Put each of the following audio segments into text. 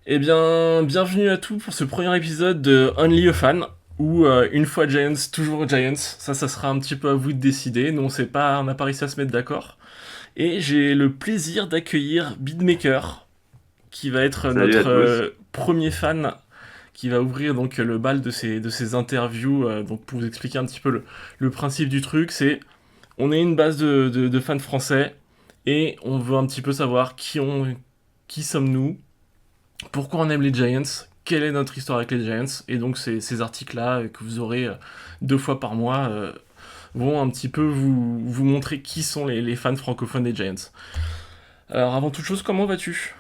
Eh bien, bienvenue à tous pour ce premier épisode de Only a Fan, ou une fois Giants, toujours Giants. Ça sera un petit peu à vous de décider. Nous, on n'a pas réussi à se mettre d'accord. Et j'ai le plaisir d'accueillir Beatmaker, qui va être Salut à notre tous. premier fan, qui va ouvrir donc le bal de ces interviews. Donc pour vous expliquer un petit peu le principe du truc, c'est on est une base de fans français et on veut un petit peu savoir qui sommes-nous, pourquoi on aime les Giants, quelle est notre histoire avec les Giants, et donc ces articles-là que vous aurez deux fois par mois vont un petit peu vous montrer qui sont les fans francophones des Giants. Alors avant toute chose, comment vas-tu?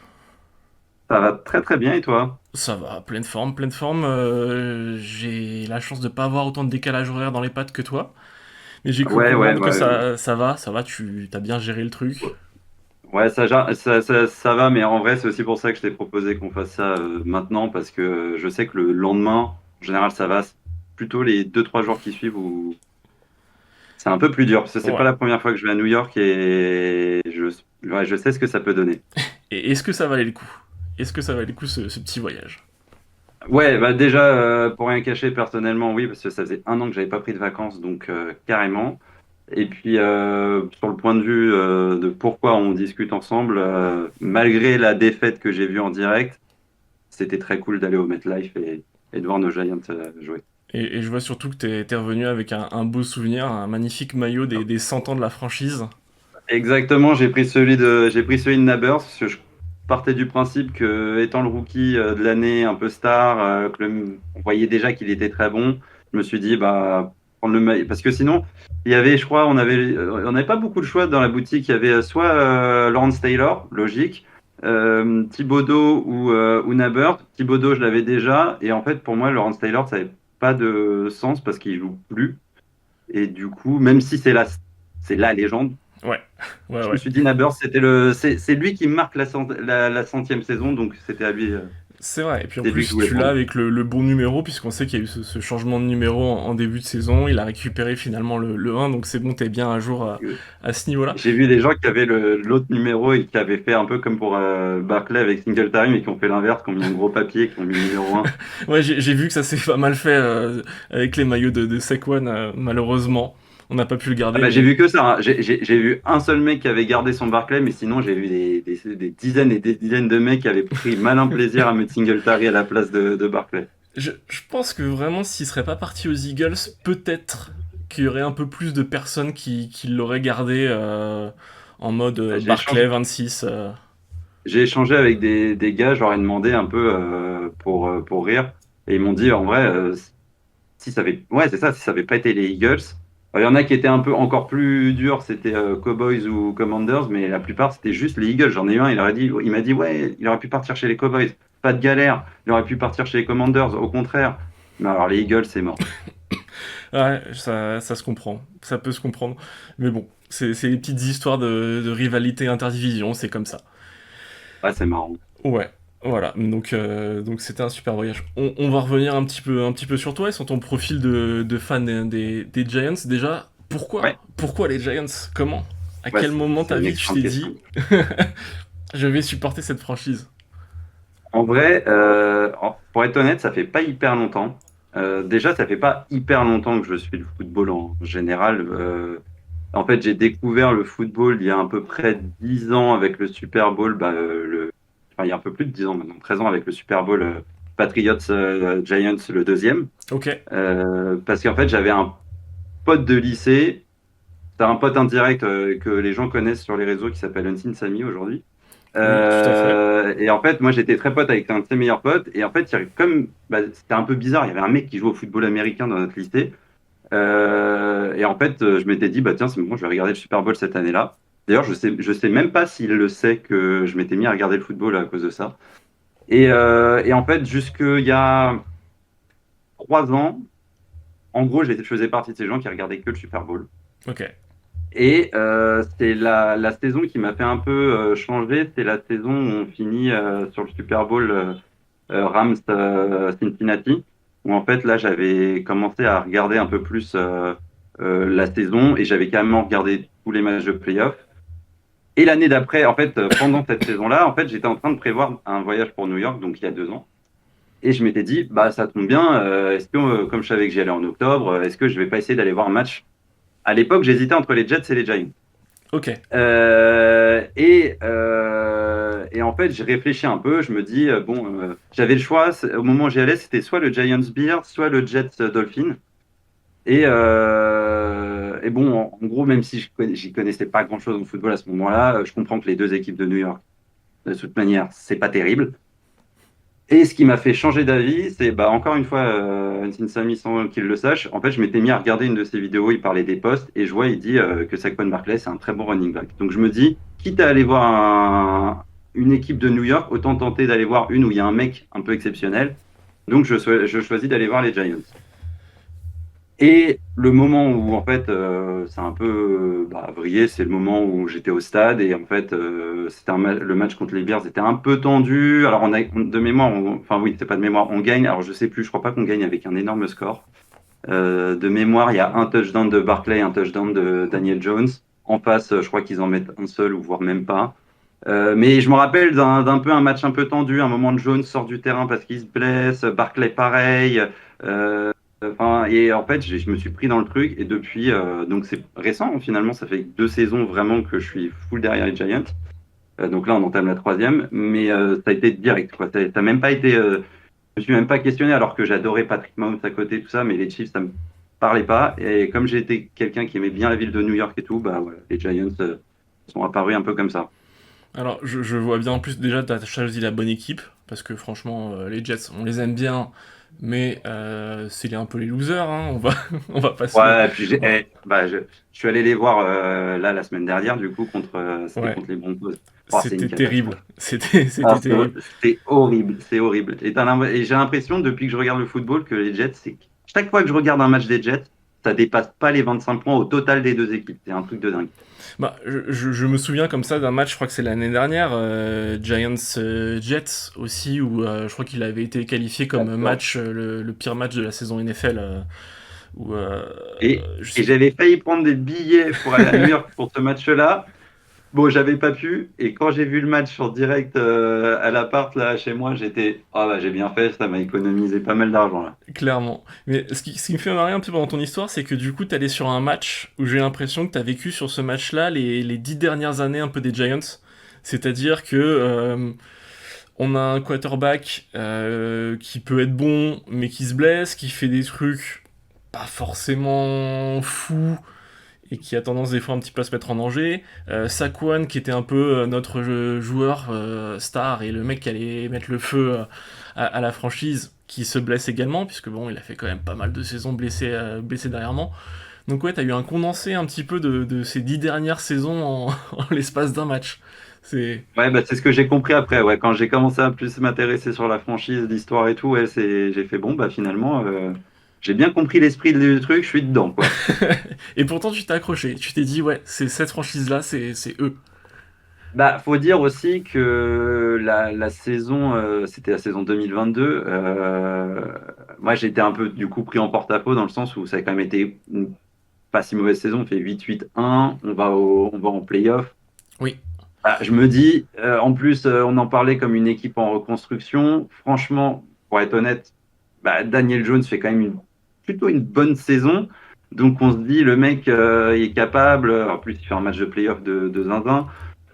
Ça va très très bien et toi? Ça va, pleine forme, pleine forme. J'ai la chance de pas avoir autant de décalage horaire dans les pattes que toi, mais j'ai cru Ouais, ouais, comprendre que ouais. ça va, tu as bien géré le truc. Ouais, ça va, mais en vrai, c'est aussi pour ça que je t'ai proposé qu'on fasse ça maintenant, parce que je sais que le lendemain, en général, ça va. C'est plutôt les 2 3 jours qui suivent où c'est un peu plus dur, parce que c'est pas Ouais. la première fois que je vais à New York et ouais, je sais ce que ça peut donner. Et est-ce que ça valait le coup? Est-ce que ça valait le coup ce petit voyage? Ouais, bah déjà, pour rien cacher, personnellement, oui, parce que ça faisait 1 an que j'avais pas pris de vacances, donc carrément. Et puis, sur le point de vue de pourquoi on discute ensemble, malgré la défaite que j'ai vue en direct, c'était très cool d'aller au MetLife et de voir nos Giants jouer. Et je vois surtout que t'es revenu avec un beau souvenir, un magnifique maillot des 100 ans de la franchise. Exactement, j'ai pris celui de Nabers, parce que je partais du principe que, étant le rookie de l'année, un peu star, on voyait déjà qu'il était très bon. Je me suis dit, bah, prendre le maillot, parce que sinon, il y avait, je crois, on n'avait pas beaucoup de choix dans la boutique. Il y avait soit Lawrence Taylor, logique, Thibodeau ou Nabers. Thibodeau, je l'avais déjà, et en fait, pour moi, Lawrence Taylor, ça n'avait pas de sens parce qu'il joue plus. Et du coup, même si c'est la légende, Ouais, ouais, je me ouais. suis dit, Nabers, c'est lui qui marque la 100e saison, donc c'était à lui, C'est vrai. Et puis en c'est lui que je plus, voulais tu l'as prendre. avec le bon numéro, puisqu'on sait qu'il y a eu ce changement de numéro en début de saison. Il a récupéré finalement le 1, donc c'est bon, t'es bien à jour à ce niveau-là. J'ai vu des gens qui avaient l'autre numéro et qui avaient fait un peu comme pour Barclay avec Singletary, mais qui ont fait l'inverse, qui ont mis un gros papier, qui ont mis le numéro 1. Ouais, j'ai vu que ça s'est pas mal fait avec les maillots de Saquon, malheureusement. On n'a pas pu le Ah garder, bah, j'ai mais vu que ça, hein. J'ai vu un seul mec qui avait gardé son Barclay, mais sinon j'ai vu des dizaines et des dizaines de mecs qui avaient pris malin plaisir à mettre Singletary à la place de Barclay. je pense que vraiment, s'il serait pas parti aux Eagles, peut-être qu'il y aurait un peu plus de personnes qui l'auraient gardé en mode Bah, Barclay 26. j'ai échangé avec des gars, je leur ai demandé un peu pour rire, et ils m'ont dit en vrai, si ça avait, ouais, c'est ça, si ça avait pas été les Eagles, il y en a qui étaient un peu encore plus durs, c'était Cowboys ou Commanders, mais la plupart c'était juste les Eagles. J'en ai eu un, il m'a dit, ouais, il aurait pu partir chez les Cowboys, pas de galère, il aurait pu partir chez les Commanders, au contraire. Mais alors les Eagles, c'est mort. Ouais, ça se comprend. Ça peut se comprendre. Mais bon, c'est les petites histoires de rivalité interdivision, c'est comme ça. Ouais, c'est marrant. Ouais, voilà. Donc c'était un super voyage. On va revenir un petit peu sur toi et sur ton profil de fan des Giants. Déjà, Ouais, pourquoi les Giants? Comment? À ouais, quel moment de c'est ta une vie tu excellente t'es question. dit je vais supporter cette franchise? En vrai, pour être honnête, ça fait pas hyper longtemps. Déjà, ça fait pas hyper longtemps que je suis le football en général. En fait, j'ai découvert le football il y a à peu près 10 ans avec le Super Bowl, enfin, il y a un peu plus de 10 ans maintenant, 13 ans avec le Super Bowl Patriots Giants, le deuxième. Ok. Parce qu'en fait, j'avais un pote de lycée, c'est un pote indirect que les gens connaissent sur les réseaux qui s'appelle Unseen Samy aujourd'hui. Oui, tout à fait. Et en fait, moi, j'étais très pote avec un de ses meilleurs potes. Et en fait, comme bah, c'était un peu bizarre, il y avait un mec qui jouait au football américain dans notre lycée. Et en fait, je m'étais dit, bah tiens, c'est bon, je vais regarder le Super Bowl cette année-là. D'ailleurs, je sais même pas s'il le sait que je m'étais mis à regarder le football à cause de ça. Et en fait, jusqu'il y a 3 ans, en gros, je faisais partie de ces gens qui regardaient que le Super Bowl. Ok. Et c'est la saison qui m'a fait un peu changer. C'est la saison où on finit sur le Super Bowl Rams Cincinnati, où en fait là j'avais commencé à regarder un peu plus la saison et j'avais carrément regardé tous les matchs de playoff. Et l'année d'après, en fait, pendant cette saison-là, en fait, j'étais en train de prévoir un voyage pour New York, donc il y a 2 ans. Et je m'étais dit, bah ça tombe bien, est-ce que, comme je savais que j'y allais en octobre, est-ce que je vais pas essayer d'aller voir un match? À l'époque, j'hésitais entre les Jets et les Giants. Ok. Et en fait, j'ai réfléchi un peu. Je me dis, j'avais le choix. Au moment où j'y allais, c'était soit le Giants Bears, soit le Jets Dolphins. Et bon, en gros, même si j'y connaissais pas grand-chose en football à ce moment-là, je comprends que les deux équipes de New York, de toute manière, c'est pas terrible. Et ce qui m'a fait changer d'avis, c'est bah, encore une fois, Sami sans qu'il le sache, en fait, je m'étais mis à regarder une de ses vidéos, il parlait des postes, et je vois, il dit que Saquon Barkley, c'est un très bon running back. Donc je me dis, quitte à aller voir une équipe de New York, autant tenter d'aller voir une où il y a un mec un peu exceptionnel. Donc je choisis d'aller voir les Giants. Et le moment où en fait c'est un peu vrillé, c'est le moment où j'étais au stade et en fait le match contre les Bears était un peu tendu. Alors de mémoire, enfin oui, c'est pas de mémoire, on gagne. Alors je sais plus, je crois pas qu'on gagne avec un énorme score. De mémoire, il y a un touchdown de Barkley, un touchdown de Daniel Jones. En face, je crois qu'ils en mettent un seul ou voire même pas. Mais je me rappelle d'un peu un match un peu tendu, un moment de Jones sort du terrain parce qu'il se blesse, Barkley pareil. Euh, et en fait, je me suis pris dans le truc et depuis, donc c'est récent finalement, ça fait 2 saisons vraiment que je suis full derrière les Giants. Donc là, on entame la troisième, mais ça a été direct, quoi. Ça a même pas été, je me suis même pas questionné alors que j'adorais Patrick Mahomes à côté, tout ça, mais les Chiefs, ça me parlait pas. Et comme j'ai été quelqu'un qui aimait bien la ville de New York et tout, bah voilà, les Giants sont apparus un peu comme ça. Alors, je vois bien en plus, déjà, t'as choisi la bonne équipe, parce que franchement, les Jets, on les aime bien, mais c'est un peu les losers, hein, on va pas se. Ouais, puis je suis allé les voir là la semaine dernière, du coup, c'était Ouais, contre les Broncos. Oh, c'est une c'était terrible. catastrophe. C'était terrible. C'est horrible, c'est horrible. Et j'ai l'impression, depuis que je regarde le football, que les Jets, chaque fois que je regarde un match des Jets, ça dépasse pas les 25 points au total des deux équipes. C'est un truc de dingue. Bah, je me souviens comme ça d'un match, je crois que c'est l'année dernière, Giants-Jets aussi, où je crois qu'il avait été qualifié comme D'accord. match, le pire match de la saison NFL. Où, je Et sais- j'avais failli prendre des billets pour aller à New York pour ce match-là. Bon, j'avais pas pu. Et quand j'ai vu le match en direct à l'appart, là, chez moi, ah bah, j'ai bien fait, ça m'a économisé pas mal d'argent, là. Clairement. Mais ce qui me fait marrer un peu dans ton histoire, c'est que du coup, t'allais sur un match où j'ai l'impression que t'as vécu sur ce match-là les 10 dernières années un peu des Giants. C'est-à-dire que on a un quarterback qui peut être bon, mais qui se blesse, qui fait des trucs pas forcément fous et qui a tendance des fois un petit peu à se mettre en danger. Saquon qui était un peu notre joueur star et le mec qui allait mettre le feu à la franchise qui se blesse également puisque bon il a fait quand même pas mal de saisons blessé dernièrement. Donc ouais t'as eu un condensé un petit peu de ces 10 dernières saisons en l'espace d'un match. C'est Ouais, bah, c'est ce que j'ai compris après. Ouais, quand j'ai commencé à plus m'intéresser sur la franchise, l'histoire et tout, ouais, j'ai fait bon, bah finalement, j'ai bien compris l'esprit du truc, je suis dedans, quoi. et pourtant tu t'es accroché, tu t'es dit ouais c'est cette franchise là c'est eux. Bah, faut dire aussi que la saison, c'était la saison 2022. Moi, j'étais un peu du coup pris en porte-à-faux dans le sens où ça a quand même été une pas si mauvaise saison. On fait 8-8-1, on va en play-off. Oui, Ah, je me dis, en plus, on en parlait comme une équipe en reconstruction. Franchement, pour être honnête, bah, Daniel Jones fait quand même plutôt une bonne saison. Donc on se dit, le mec il est capable. En plus, il fait un match de playoff de zinzin.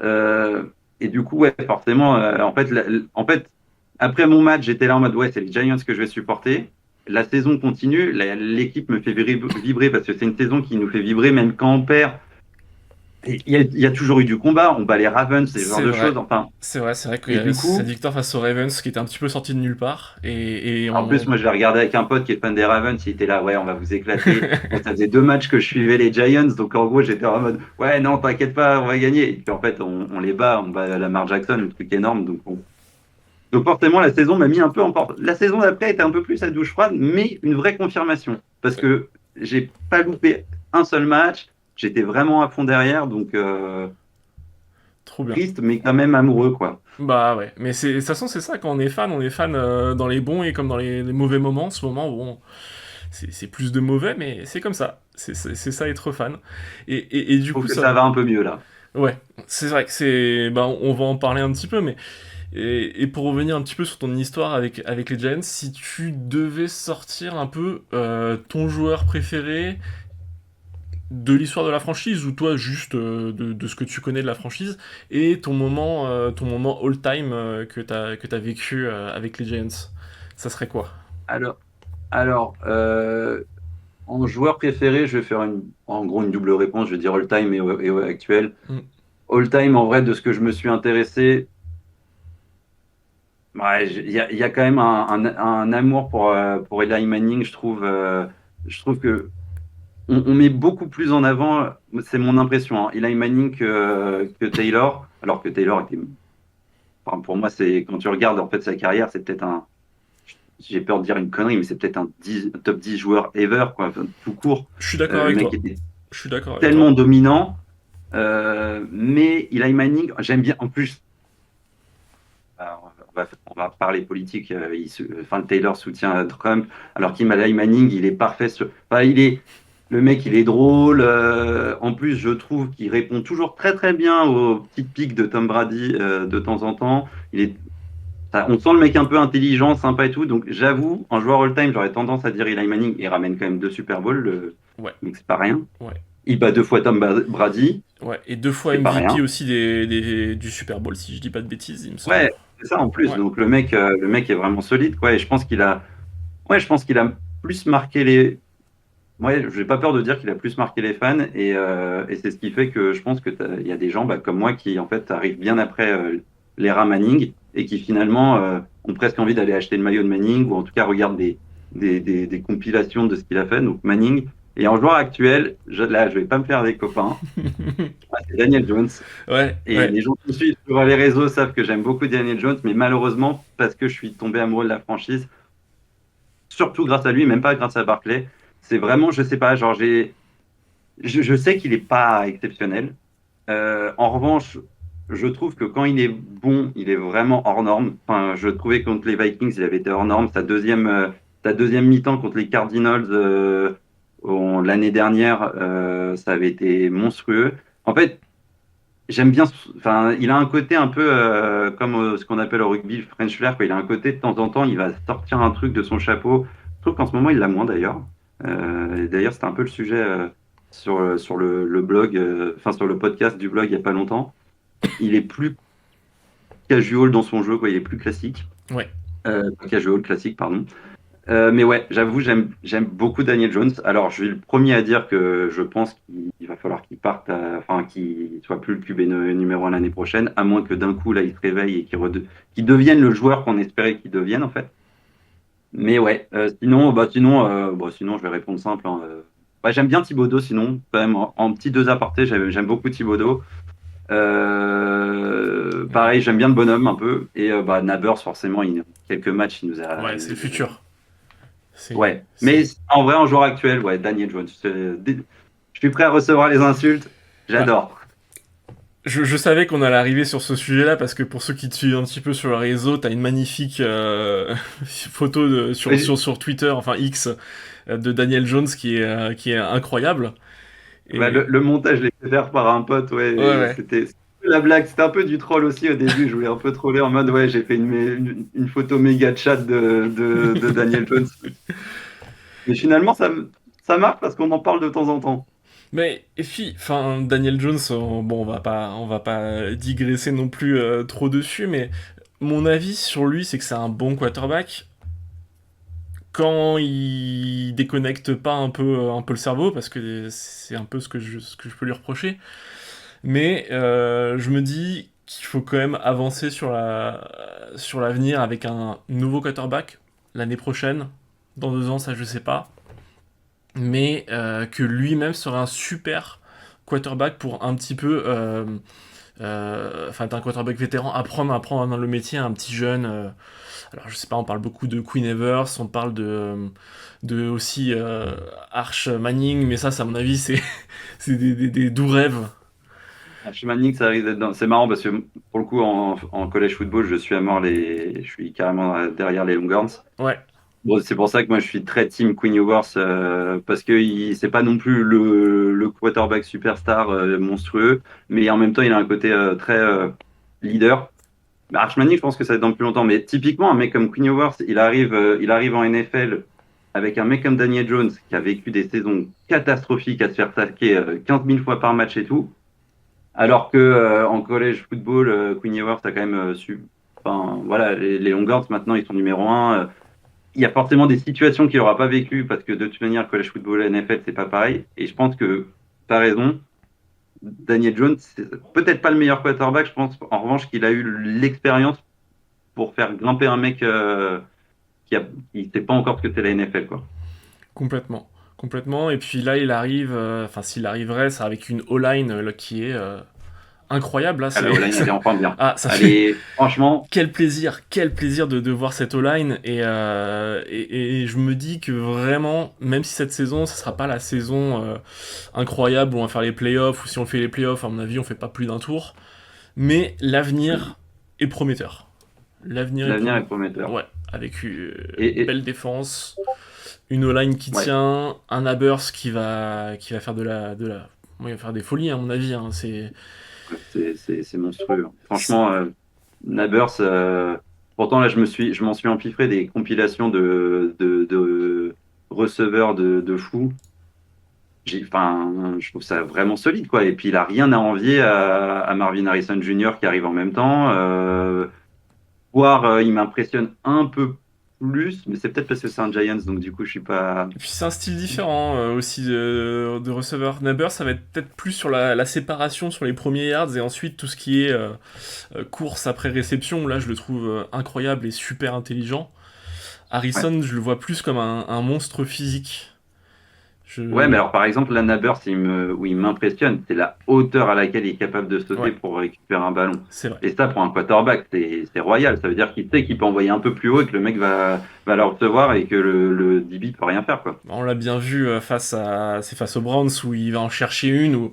Euh, et du coup, ouais, forcément, en fait, après mon match, j'étais là en mode, ouais, c'est les Giants que je vais supporter. La saison continue, l'équipe me fait vibrer parce que c'est une saison qui nous fait vibrer même quand on perd. Il y a toujours eu du combat, on bat les Ravens, ce genre c'est de choses. vrai. Enfin, C'est vrai qu'il y et avait du cette coup, victoire face aux Ravens qui était un petit peu sortie de nulle part. Et en plus, moi, je l'ai regardé avec un pote qui est fan des Ravens, il était là, ouais, on va vous éclater. Moi, ça faisait 2 matchs que je suivais les Giants, donc en gros, j'étais en mode, ouais, non, t'inquiète pas, on va gagner. Et puis en fait, on les bat, on bat Lamar Jackson, le truc énorme. Donc forcément, la saison m'a mis un peu en porte. La saison d'après était un peu plus à douche froide, mais une vraie confirmation. Parce que j'ai pas loupé un seul match, j'étais vraiment à fond derrière, donc Trop bien. triste, mais quand même amoureux, quoi. Bah ouais, mais de toute façon c'est ça quand on est fan dans les bons et comme dans les mauvais moments. En ce moment, bon, c'est plus de mauvais, mais c'est comme ça. C'est ça être fan. Et Je du trouve coup que ça ça, va un peu mieux là. Ouais, c'est vrai que bah, on va en parler un petit peu, mais et pour revenir un petit peu sur ton histoire avec les Giants, si tu devais sortir un peu ton joueur préféré de l'histoire de la franchise, ou toi juste de ce que tu connais de la franchise, et ton moment all-time que t'as vécu avec les Giants, ça serait quoi? Alors, alors, en joueur préféré, je vais faire en gros une double réponse. Je vais dire all-time et actuel. Mm. All-time, en vrai, de ce que je me suis intéressé, ouais, il y a quand même un amour pour Eli Manning. Je trouve que on met beaucoup plus en avant, c'est mon impression, hein, Eli Manning que Taylor. Alors que Taylor était, enfin, pour moi, c'est quand tu regardes en fait sa carrière, c'est peut-être j'ai peur de dire une connerie, mais c'est peut-être un top 10 joueur ever, quoi, enfin, tout court. Je suis d'accord Le avec mec toi. était Je suis d'accord avec toi. tellement dominant. Mais Eli Manning, j'aime bien. En plus, on va parler politique. Enfin, Taylor soutient Trump, alors qu'Eli Manning, il est parfait. Enfin, le mec, il est drôle. En plus, je trouve qu'il répond toujours très très bien aux petites piques de Tom Brady de temps en temps. On sent le mec un peu intelligent, sympa et tout. Donc, j'avoue, en joueur all-time, j'aurais tendance à dire Eli Manning. Il ramène quand même 2 Super Bowls, Ouais, donc c'est pas rien. ouais, Il bat 2 fois Tom Brady, ouais. Et 2 fois c'est pas MVP rien. aussi du Super Bowl, si je dis pas de bêtises, il me semble. Ouais, c'est ça en plus. Ouais. Donc le mec est vraiment solide, quoi. Et je pense qu'il a plus marqué les. Ouais, j'ai pas peur de dire qu'il a plus marqué les fans. Et c'est ce qui fait que je pense que il y a des gens bah, comme moi qui en fait arrivent bien après l'ère Manning et qui finalement ont presque envie d'aller acheter le maillot de Manning ou en tout cas regardent des compilations de ce qu'il a fait. Donc Manning. Et en joueur actuel, là, je vais pas me faire des copains. C'est Daniel Jones. Ouais, Et ouais. les gens qui me suivent sur les réseaux savent que j'aime beaucoup Daniel Jones, mais malheureusement, parce que je suis tombé amoureux de la franchise, surtout grâce à lui, même pas grâce à Barclay, c'est vraiment, je sais pas, genre, je sais qu'il est pas exceptionnel. En revanche, je trouve que quand il est bon, il est vraiment hors norme. Enfin, je trouvais que contre les Vikings, il avait été hors norme. Sa deuxième mi-temps contre les Cardinals l'année dernière, ça avait été monstrueux. En fait, j'aime bien, enfin, il a un côté un peu comme ce qu'on appelle au rugby le French flair, quoi. Il a un côté de temps en temps, il va sortir un truc de son chapeau. Je trouve qu'en ce moment, il l'a moins d'ailleurs. Et d'ailleurs, c'était un peu le sujet sur le blog, enfin sur le podcast du blog il n'y a pas longtemps. Il est plus casual dans son jeu, quoi. Il est plus classique. Ouais. Pas casual, classique, pardon. Mais ouais, j'avoue, j'aime beaucoup Daniel Jones. Alors, je suis le premier à dire que je pense qu'il va falloir qu'il parte, enfin, qu'il soit plus le QB numéro 1 l'année prochaine, à moins que d'un coup, là, il se réveille et qu'il devienne le joueur qu'on espérait qu'il devienne, en fait. Mais ouais, sinon, je vais répondre simple, hein. Ouais, j'aime bien Thibodeau, sinon, quand même, en petit deux apartés, j'aime beaucoup Thibodeau. Ouais. Pareil, j'aime bien le bonhomme un peu. Et bah, Nabers, forcément, quelques matchs, il nous a, Ouais, c'est le futur. C'est, Ouais, mais c'est... en vrai, en joueur actuel, ouais, Daniel Jones. Je suis prêt à recevoir les insultes. Bah, J'adore. je savais qu'on allait arriver sur ce sujet-là parce que pour ceux qui te suivent un petit peu sur le réseau, t'as une magnifique photo Oui, sur Twitter, enfin X, de Daniel Jones qui est incroyable. bah, Et le montage, je l'ai fait faire par un pote, ouais. ouais, Et ouais. c'était la blague. C'était un peu du troll aussi au début. Je voulais un peu troller en mode, ouais, j'ai fait une photo méga chat de Daniel Jones. Mais finalement, ça marche parce qu'on en parle de temps en temps. Mais et puis, enfin, Daniel Jones, bon, on va pas digresser non plus trop dessus, mais mon avis sur lui, c'est que c'est un bon quarterback quand il déconnecte pas un peu le cerveau, parce que c'est un peu ce que je peux lui reprocher. Mais je me dis qu'il faut quand même avancer sur l'avenir avec un nouveau quarterback l'année prochaine. Dans 2 ans, ça je sais pas. Mais que lui-même serait un super quarterback pour un petit peu, enfin, être un quarterback vétéran, apprendre dans le métier à un petit jeune. Alors, je sais pas, on parle beaucoup de Queen Evers, on parle de aussi Arch Manning, mais ça, à mon avis, c'est des doux rêves. Archie Manning, ça risque d'être c'est marrant parce que pour le coup, en collège football, je suis à mort je suis carrément derrière les Longhorns. Ouais, Bon, c'est pour ça que moi je suis très team Quinn Ewers parce que c'est pas non plus le quarterback superstar monstrueux, mais en même temps il a un côté très leader. Arch Manning, je pense que ça va être dans plus longtemps, mais typiquement un mec comme Quinn Ewers, il arrive en NFL avec un mec comme Daniel Jones qui a vécu des saisons catastrophiques à se faire saquer 15 000 fois par match et tout, alors que en college football, Quinn Ewers a quand même Enfin, voilà, les Longhorns maintenant ils sont numéro un. Il y a forcément des situations qu'il n'aura pas vécues parce que de toute manière, college football et NFL, c'est pas pareil. Et je pense que tu as raison. Daniel Jones, c'est peut-être pas le meilleur quarterback. Je pense en revanche qu'il a eu l'expérience pour faire grimper un mec qui ne sait pas encore ce que c'est la NFL, quoi. Complètement. Complètement. Et puis là, il arrive, enfin, s'il arriverait, ça avec une O-line qui est incroyable. Là, Ah, la O-line, elle est enfin bien. Ah, ça fait Allez, franchement, quel plaisir de voir cette O-line. Et je me dis que vraiment, même si cette saison, ce sera pas la saison incroyable où on va faire les playoffs, ou si on fait les playoffs, à mon avis, on fait pas plus d'un tour. Mais l'avenir est prometteur. L'avenir est l'avenir est prometteur. prometteur. Ouais, avec une Et belle défense, une O-line qui ouais, tient, un Abers qui va faire ouais, il va faire des folies à mon avis. Hein. c'est monstrueux. Franchement, Nabers, pourtant là, je m'en suis empiffré des compilations de receveurs de fou. Enfin, je trouve ça vraiment solide, quoi. Et puis, il a rien à envier à Marvin Harrison Jr. qui arrive en même temps. Voire, il m'impressionne un peu plus, mais c'est peut-être parce que c'est un Giants, donc du coup, je suis pas. Et puis c'est un style différent aussi de receveur. Naber, ça va être peut-être plus sur la séparation sur les premiers yards et ensuite tout ce qui est course après réception. Où là, je le trouve incroyable et super intelligent. Ouais. Harrison, je le vois plus comme un monstre physique. Ouais, mais Je... alors par exemple, la Nabers, où il m'impressionne, c'est la hauteur à laquelle il est capable de sauter Ouais, pour récupérer un ballon. c'est vrai. Et ça, pour un quarterback, c'est royal. Ça veut dire qu'il sait qu'il peut envoyer un peu plus haut et que le mec va le recevoir et que le DB peut rien faire, quoi. On l'a bien vu c'est face aux Browns où il va en chercher une.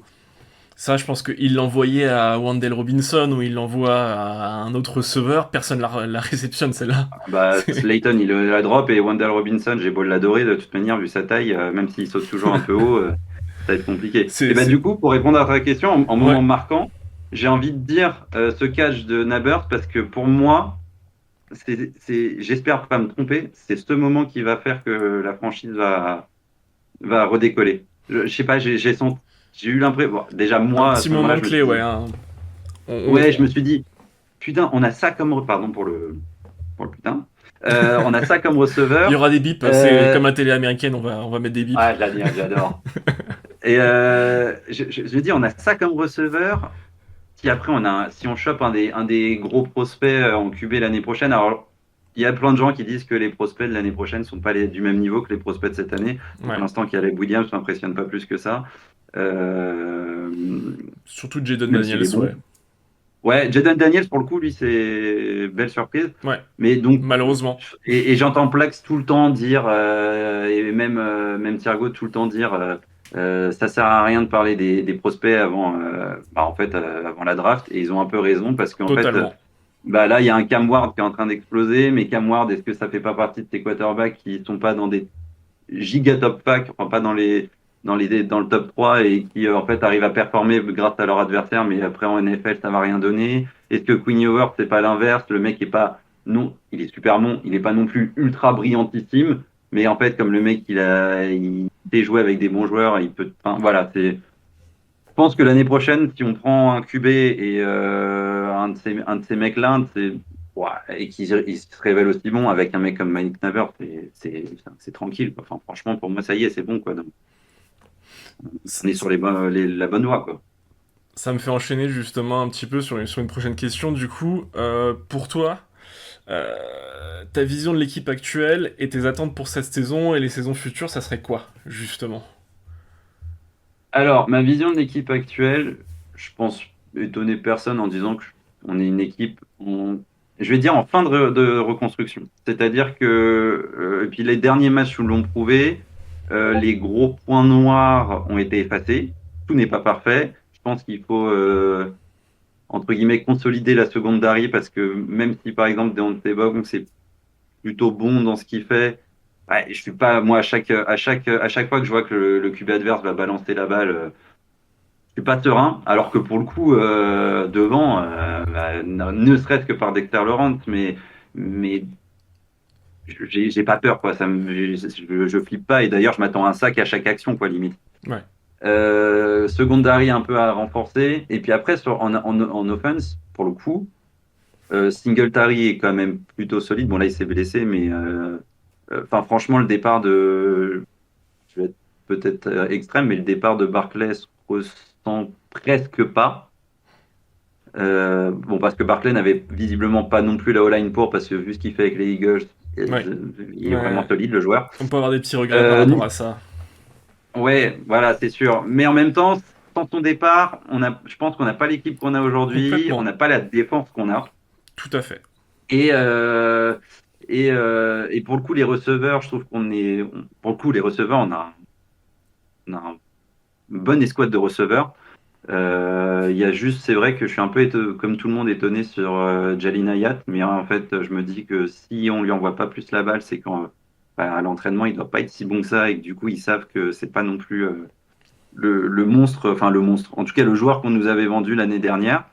Ça, je pense qu'il l'envoyait à Wandale Robinson ou il l'envoie à un autre receveur. Personne la réceptionne, celle-là. Bah, Slayton, il la drop et Wendell Robinson, j'ai beau l'adorer, de toute manière, vu sa taille, même s'il saute toujours un peu haut, ça va être compliqué. Et bah, du coup, pour répondre à ta question, en Ouais, moment marquant, j'ai envie de dire ce catch de Nabers parce que pour moi, j'espère pas me tromper, c'est ce moment qui va faire que la franchise va redécoller. Je sais pas, j'ai eu l'impression, bon, déjà un moi, à petit ce moment-là, moment je me clé, suis ouais. dit, Hein. ouais, je me suis dit, putain, on a ça comme, pardon pour le putain. On a ça comme Il y receveur. aura des bips, c'est Euh, comme la télé américaine, on va mettre des bips. ah, j'adore. Et je me dis, on a ça comme receveur. Si après, si on chope un des gros prospects en QB l'année prochaine, alors il y a plein de gens qui disent que les prospects de l'année prochaine ne sont pas du même niveau que les prospects de cette année. Pour Ouais. l'instant, Caleb Williams ne m'impressionne pas plus que ça. Euh, Surtout Jaden Même s'il Daniels, est bon. ouais. Ouais, Jaden Daniels, pour le coup, lui, c'est belle surprise. Ouais, Mais donc, malheureusement. et j'entends Plax tout le temps dire, et même Thiergo tout le temps dire, ça sert à rien de parler des prospects avant la draft. Et ils ont un peu raison parce qu'en fait, Totalement. bah là, il y a un Cam Ward qui est en train d'exploser. Mais Cam Ward, est-ce que ça fait pas partie de tes quarterbacks qui sont pas dans des giga top pack, enfin pas dans le top 3 et qui en fait arrivent à performer grâce à leur adversaire, mais après en NFL ça va rien donner. Est-ce que Quinn Ewers c'est pas l'inverse? Le mec est pas non, il est super bon, il est pas non plus ultra brillantissime, mais en fait comme le mec il sait jouer avec des bons joueurs, il peut, enfin voilà, je pense que l'année prochaine, si on prend un QB et un de ces mecs-là, ouais, et qu'il il se révèle aussi bon avec un mec comme Mike Naver, c'est tranquille, quoi. Enfin, franchement, pour moi, ça y est, c'est bon, quoi. Donc, Ça, on est sur la bonne voie, quoi. ça me fait enchaîner justement un petit peu sur une prochaine question. Du coup, pour toi, ta vision de l'équipe actuelle et tes attentes pour cette saison et les saisons futures, ça serait quoi, justement? Alors, ma vision de l'équipe actuelle, je pense étonner personne en disant que on est une équipe, je vais dire en fin de reconstruction. C'est-à-dire que, et puis les derniers matchs nous l'ont prouvé, les gros points noirs ont été effacés. Tout n'est pas parfait. Je pense qu'il faut, entre guillemets, consolider la secondary parce que même si, par exemple, Deontay Boggs, c'est plutôt bon dans ce qu'il fait, Ouais, je suis pas, moi, à chaque fois que je vois que le QB adverse va balancer la balle, je suis pas serein. Alors que pour le coup, devant, ne serait-ce que par Dexter Lawrence, mais j'ai pas peur, quoi. Je flippe pas. Et d'ailleurs, je m'attends à un sac à chaque action, quoi, limite. Ouais, Secondary un peu à renforcer. Et puis après, en offense, pour le coup, Singletary est quand même plutôt solide. Bon, là, il s'est blessé, mais enfin, franchement, le départ de. Je vais être peut-être extrême, mais le départ de Barclay se ressent presque pas. Bon, parce que Barclay n'avait visiblement pas non plus la O-line pour, parce que vu ce qu'il fait avec les Eagles, ouais, il est vraiment ouais. solide, le joueur. On peut avoir des petits regrets par Euh, rapport à ça. ouais, voilà, c'est sûr. Mais en même temps, sans son départ, je pense qu'on n'a pas l'équipe qu'on a aujourd'hui, on Complètement, n'a pas la défense qu'on a. tout à fait. Et, euh, et pour le coup, les receveurs, je trouve pour le coup, les receveurs, on a une bonne escouade de receveurs. Il y a juste, c'est vrai que je suis un peu, comme tout le monde, étonné sur Jalin Hayat, mais en fait, je me dis que si on lui envoie pas plus la balle, c'est quand bah, à l'entraînement, il doit pas être si bon que ça, et que du coup, ils savent que c'est pas non plus le monstre, enfin le monstre, en tout cas le joueur qu'on nous avait vendu l'année dernière.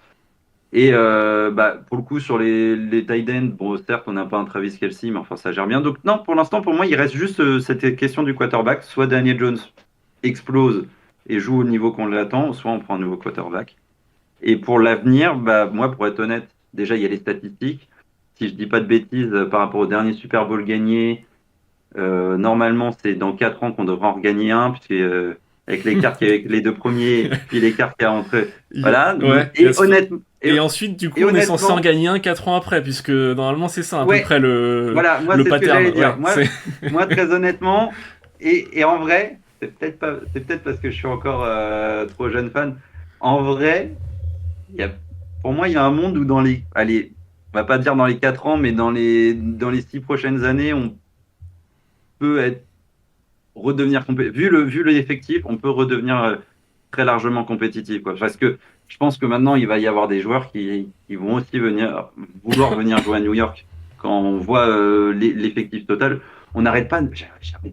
Et bah, pour le coup, sur les tight ends, bon, certes, on n'a pas un Travis Kelce, mais enfin, ça gère bien. Donc, non, pour l'instant, pour moi, il reste juste cette question du quarterback. Soit Daniel Jones explose et joue au niveau qu'on l'attend, soit on prend un nouveau quarterback. Et pour l'avenir, bah, moi, pour être honnête, déjà, il y a les statistiques. Si je dis pas de bêtises, par rapport au dernier Super Bowl gagné, normalement, c'est dans 4 ans qu'on devra en regagner un, puisque avec l'écart qu'il y a avec les deux premiers, puis l'écart qu'il y a entre eux. Voilà. Ouais, Et honnêtement, et ensuite, du et coup, on est censé en honnêtement, gagner un 4 ans après, puisque normalement, c'est ça à peu ouais, près le, voilà, moi, le c'est ce que j'allais pattern. dire. Ouais, Moi, c'est. moi très honnêtement, et en vrai, c'est peut-être parce que je suis encore trop jeune fan. En vrai, il y a, pour moi, il y a un monde où allez, on va pas dire dans les 4 ans, mais dans les 6 prochaines années, on peut redevenir compétitif. Vu l'effectif, on peut redevenir très largement compétitif, quoi. Parce que je pense que maintenant, il va y avoir des joueurs qui vont aussi vouloir venir jouer à New York. Quand on voit l'effectif total, j'arrête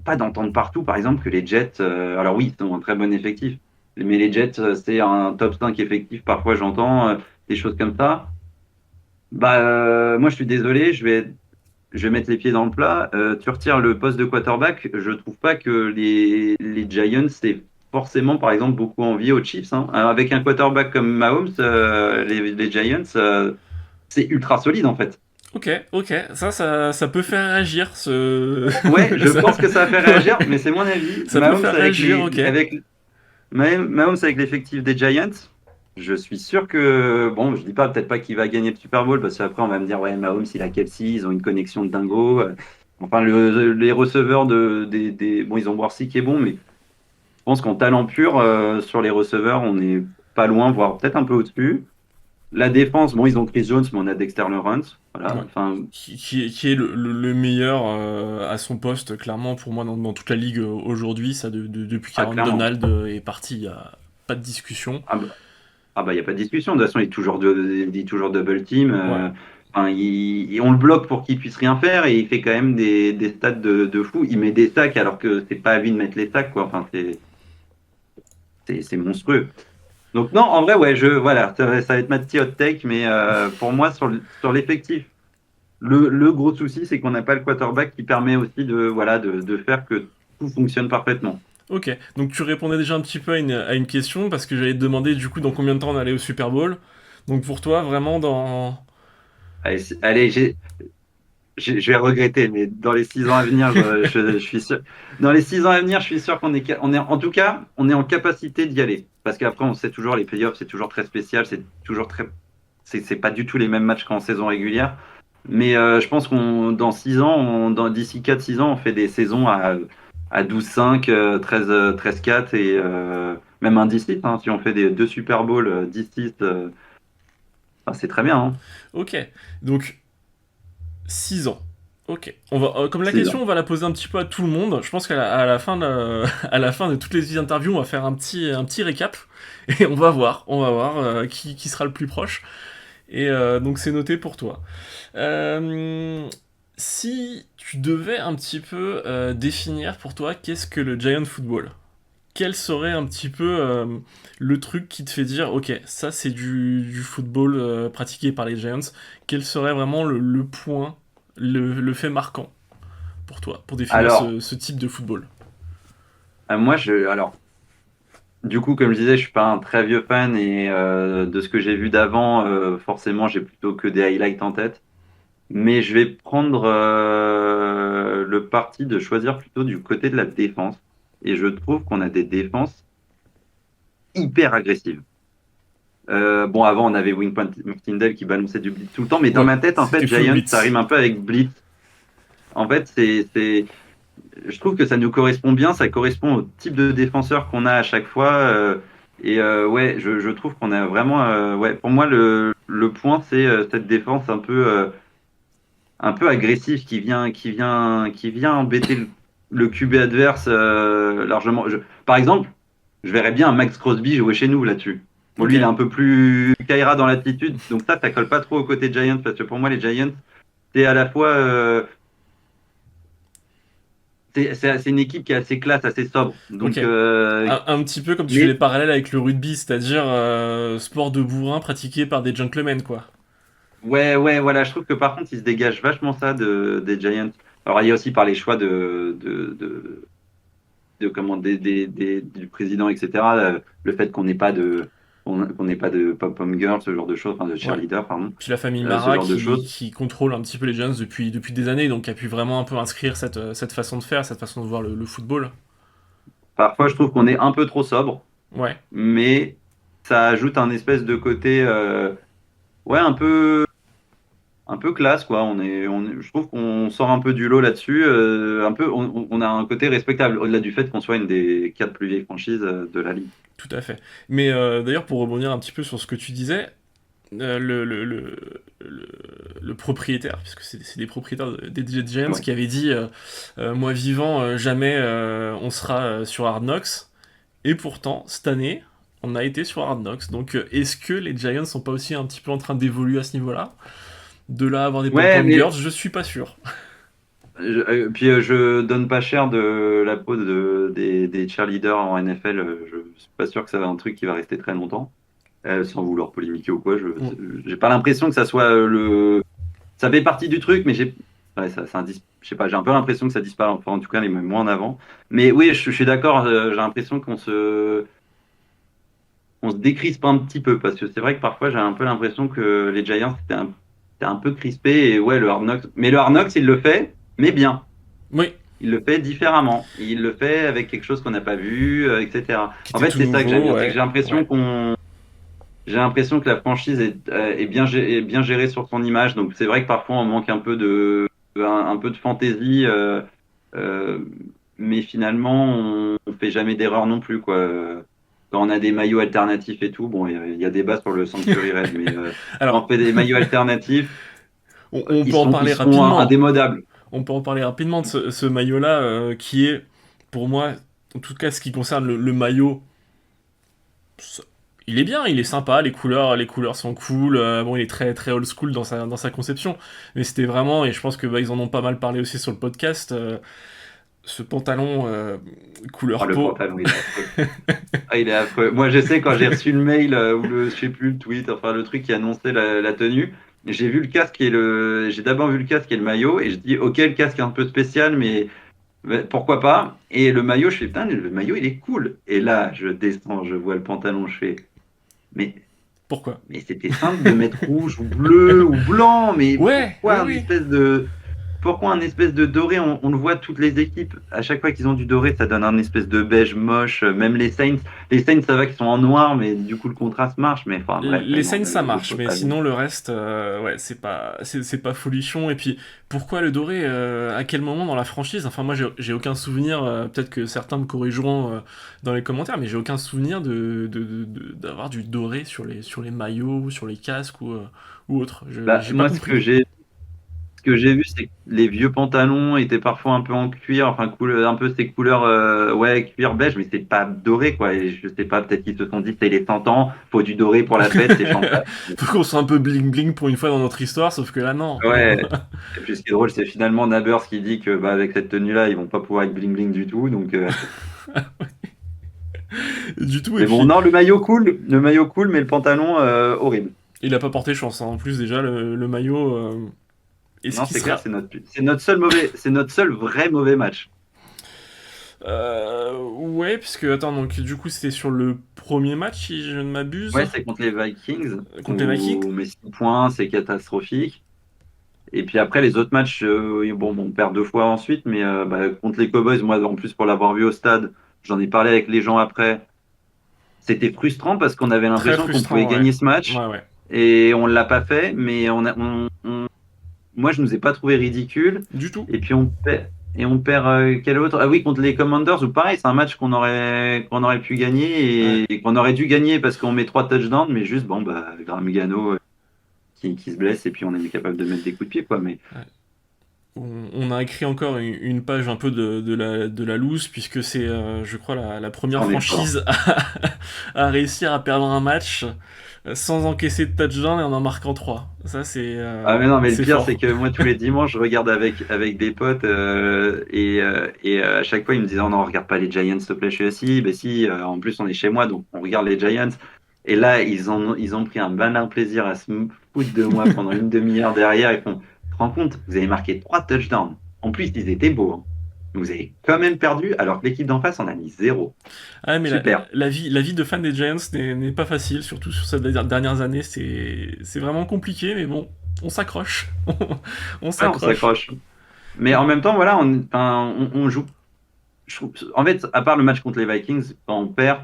pas d'entendre partout, par exemple, que les Jets, alors oui, ils ont un très bon effectif, mais les Jets, c'est un top 5 effectif, parfois j'entends des choses comme ça. Bah, moi, je suis désolé, je vais mettre les pieds dans le plat. Tu retires le poste de quarterback. Je trouve pas que les Giants aient forcément, par exemple, beaucoup envie aux Chiefs, hein. Avec un quarterback comme Mahomes, les Giants, c'est ultra solide en fait. Ok, ok, ça peut faire réagir, ce. Ouais, je ça... pense que ça va faire réagir, Ouais, mais c'est mon avis. ça peut faire réagir, ok. Mahomes avec l'effectif des Giants, je suis sûr que, bon, je dis pas, peut-être pas qu'il va gagner le Super Bowl, parce qu'après on va me dire, ouais, Mahomes, il a Kelsey, ils ont une connexion de dingo. Enfin, les receveurs bon, ils ont Worthy qui est bon, mais je pense qu'en talent pur, sur les receveurs, on n'est pas loin, voire peut-être un peu au-dessus. La défense, bon, ils ont Chris Jones, mais on a Dexter Lawrence. Voilà. Ouais. Enfin, Qui est le meilleur à son poste, clairement, pour moi, dans toute la ligue aujourd'hui. Ça, depuis ah, qu'Aaron clairement. Donald est parti, il n'y a pas de discussion. Il y a pas de discussion. De toute façon, il dit toujours double team. Ouais. Enfin, on le bloque pour qu'il puisse rien faire et il fait quand même des stats de fou. Il met des sacs alors que c'est pas à lui de mettre les sacs, quoi. Enfin, c'est monstrueux. Donc non, en vrai, ouais, voilà, ça va être ma petite hot take, mais pour moi, sur l'effectif, le gros souci, c'est qu'on n'a pas le quarterback qui permet aussi voilà, de faire que tout fonctionne parfaitement. Ok, donc tu répondais déjà un petit peu à une question, parce que j'allais te demander du coup dans combien de temps on allait au Super Bowl. Donc pour toi, vraiment dans. Allez, je vais regretter, mais dans les 6 ans à venir, je suis sûr. Dans les 6 ans à venir, je suis sûr en tout cas, on est en capacité d'y aller. Parce qu'après, on sait toujours, les playoffs, c'est toujours très spécial, c'est pas du tout les mêmes matchs qu'en saison régulière. Mais je pense dans 6 ans, d'ici 4-6 ans, on fait des saisons à 12-5, 13-4 et même un 10-6, hein, si on fait deux Super Bowl 10-6, c'est très bien, hein. Ok, donc 6 ans. Ok. Comme la 6 question, ans. on va la poser un petit peu à tout le monde. Je pense qu'à la fin à la fin de toutes les interviews, on va faire un petit récap. Et on va voir qui sera le plus proche. Et donc c'est noté pour toi. Euh, Si tu devais un petit peu définir pour toi qu'est-ce que le Giant Football, quel serait un petit peu le truc qui te fait dire, ok, ça c'est du football pratiqué par les Giants, quel serait vraiment le point, le fait marquant pour toi, pour définir Alors, ce type de football? alors, du coup, comme je disais, je suis pas un très vieux fan et de ce que j'ai vu d'avant, forcément, j'ai plutôt que des highlights en tête. Mais je vais prendre le parti de choisir plutôt du côté de la défense. Et je trouve qu'on a des défenses hyper agressives. Bon, avant, on avait Wingpoint Tyndall qui balançait du blitz tout le temps, mais dans Ouais, ma tête, en c'était fait, full Giants, ça blitz. rime un peu avec blitz. En fait, je trouve que ça nous correspond bien, ça correspond au type de défenseur qu'on a à chaque fois. Ouais, je trouve qu'on a vraiment, ouais, pour moi, le point, c'est cette défense un peu agressif qui vient embêter le QB adverse largement. Par exemple, je verrais bien un Max Crosby jouer chez nous là-dessus. Bon, Ok, lui, il est un peu plus Kyra dans l'attitude, donc ça colle pas trop au côté Giants parce que pour moi, les Giants, c'est à la fois, c'est une équipe qui est assez classe, assez sobre. ok. Donc, Un petit peu comme tu fais les mais parallèles avec le rugby, c'est-à-dire sport de bourrin pratiqué par des gentlemen, quoi. ouais, voilà, je trouve que par contre, ils se dégagent vachement ça des Giants. Alors, il y a aussi par les choix de comment du président, etc. Le fait qu'on n'ait pas de pom-pom girl, ce genre de choses, enfin de Ouais. cheerleader, pardon, Puis la famille ce Mara genre de choses. qui contrôle un petit peu les Giants depuis des années, donc qui a pu vraiment un peu inscrire cette façon de faire, cette façon de voir le football. Parfois, je trouve qu'on est un peu trop sobre, Ouais. mais ça ajoute un espèce de côté, ouais, un peu classe, quoi. Je trouve qu'on sort un peu du lot là-dessus. On a un côté respectable, au-delà du fait qu'on soit une des 4 plus vieilles franchises de la ligue. Tout à fait. Mais d'ailleurs, pour rebondir un petit peu sur ce que tu disais, le, le propriétaire, puisque c'est des propriétaires des Giants Ouais. qui avaient dit moi vivant, jamais on sera sur Hard Knocks. Et pourtant, cette année, on a été sur Hard Knocks. Donc, est-ce que les Giants sont pas aussi un petit peu en train d'évoluer à ce niveau-là? De là à avoir des Ouais, pom-pom mais girls, je suis pas sûr. puis je donne pas cher de la peau des cheerleaders en NFL. Je suis pas sûr que ça va un truc qui va rester très longtemps. Sans vouloir polémiquer ou quoi. Mm. J'ai pas l'impression que ça soit le. Ça fait partie du truc, mais ouais, je sais pas. J'ai un peu l'impression que ça disparaît. Enfin, en tout cas, les met moins en avant. Mais oui, je suis d'accord. J'ai l'impression on se décrispe un petit peu parce que c'est vrai que parfois j'ai un peu l'impression que les Giants c'était un peu crispé et ouais le Hard Knocks. Mais le Hard Knocks il le fait, mais bien. Oui, Il le fait différemment. Il le fait avec quelque chose qu'on n'a pas vu, etc. qui En était fait, tout c'est ça que j'aime nouveau, bien, c'est que ouais. Ouais, j'ai l'impression que la franchise est bien gérée sur son image. Donc c'est vrai que parfois on manque un peu de fantaisie, euh, mais finalement on fait jamais d'erreur non plus quoi. Quand on a des maillots alternatifs et tout, bon, il y a débat sur le Sanctuary Red, mais quand alors, on fait des maillots alternatifs, on peut en ils parler sont rapidement. indémodables. On peut en parler rapidement de ce maillot-là, qui est, pour moi, en tout cas, ce qui concerne le maillot, ça- il est bien, il est sympa, les couleurs sont cool. Bon, il est très très old school dans sa conception, mais c'était vraiment, et je pense que ils en ont pas mal parlé aussi sur le podcast, ce pantalon Oh, couleur le peau. pantalon, il est affreux. Ah, il est affreux. Moi, je sais, quand j'ai reçu le mail ou je sais plus, le tweet, enfin, le truc qui annonçait la tenue, j'ai vu le casque j'ai d'abord vu le casque et le maillot, et je dis, ok, le casque est un peu spécial, mais pourquoi pas? Et le maillot, je fais, putain, le maillot, il est cool. Et là, je descends, je vois le pantalon, je fais, mais, Pourquoi? mais c'était simple de mettre rouge ou bleu ou blanc, mais Ouais, oui, oui. pourquoi un espèce de doré? On le voit toutes les équipes. À chaque fois qu'ils ont du doré, ça donne un espèce de beige moche. Même les Saints. Les Saints, ça va qu'ils sont en noir, mais du coup, le contraste marche. Mais enfin, bref, Les non, scènes ça le marche, mais pantalon. sinon le reste, ouais, c'est pas folichon. Et puis pourquoi le doré à quel moment dans la franchise? Enfin moi j'ai aucun souvenir. Peut-être que certains me corrigeront dans les commentaires, mais j'ai aucun souvenir d'avoir du doré sur les maillots, sur les casques ou autre. Bah, J'ai pas moi, compris. que j'ai vu, c'est que les vieux pantalons étaient parfois un peu en cuir, enfin un peu ces couleurs, ouais, cuir beige, mais c'est pas doré, quoi. Et je sais pas, peut-être qu'ils se sont dit, c'est les 100 ans, faut du doré pour la fête, c'est Chantal. Faut qu'on soit un peu bling bling pour une fois dans notre histoire, sauf que là, non. Ouais. Et puis ce qui est drôle, c'est finalement Nabers qui dit que bah, avec cette tenue-là, ils vont pas pouvoir être bling bling du tout. Donc, Du tout, et mais bon, puis non, le maillot cool, mais le pantalon horrible. il a pas porté chance, hein. En plus, déjà, le maillot. Est-ce Non, qu'il c'est clair, sera. c'est notre seul vrai mauvais match. Ouais, puisque, attends, donc du coup, c'était sur le premier match, si je ne m'abuse, Ouais, c'est contre les Vikings, contre les Vikings. où on met 6 points, c'est catastrophique. Et puis après, les autres matchs, bon, on perd 2 fois ensuite, mais bah, contre les Cowboys, moi, en plus, pour l'avoir vu au stade, j'en ai parlé avec les gens après. C'était frustrant parce qu'on avait Très l'impression qu'on pouvait frustrant, ouais. gagner ce match Ouais, ouais. et on ne l'a pas fait, mais moi, je ne nous ai pas trouvé ridicule. Du tout. Et puis on perd quel autre? Ah oui, contre les Commanders, ou pareil, c'est un match qu'on aurait pu Ouais. gagner et qu'on aurait dû gagner parce qu'on met 3 touchdowns, mais juste, bon, bah, Graham Gano qui se blesse et puis on est capable de mettre des coups de pied, quoi. Mais Ouais. On a écrit encore une page un peu de la loose, puisque c'est, je crois, la première on est fort. franchise à réussir à perdre un match sans encaisser de touchdown et en marquant 3. Ça, Ah mais non, mais le c'est pire, c'est fort. que moi, tous les dimanches, je regarde avec des potes et à chaque fois, ils me disaient, oh non, on regarde pas les Giants, s'il te plaît. Je suis assis, ben si, en plus, on est chez moi, donc on regarde les Giants. Et là, ils ont pris un malin plaisir à se foutre de moi pendant une demi-heure derrière. Ils font, tu te rends compte, vous avez marqué 3 touchdowns. En plus, ils étaient beaux, hein. Vous avez quand même perdu, alors que l'équipe d'en face en a mis 0. Ah, mais la, Super. la vie de fan des Giants n'est pas facile, surtout sur ces dernières années. C'est vraiment compliqué, mais bon, on s'accroche. On Ouais, on s'accroche. s'accroche. Mais en même temps, voilà, enfin, on joue. En fait, à part le match contre les Vikings, quand on perd,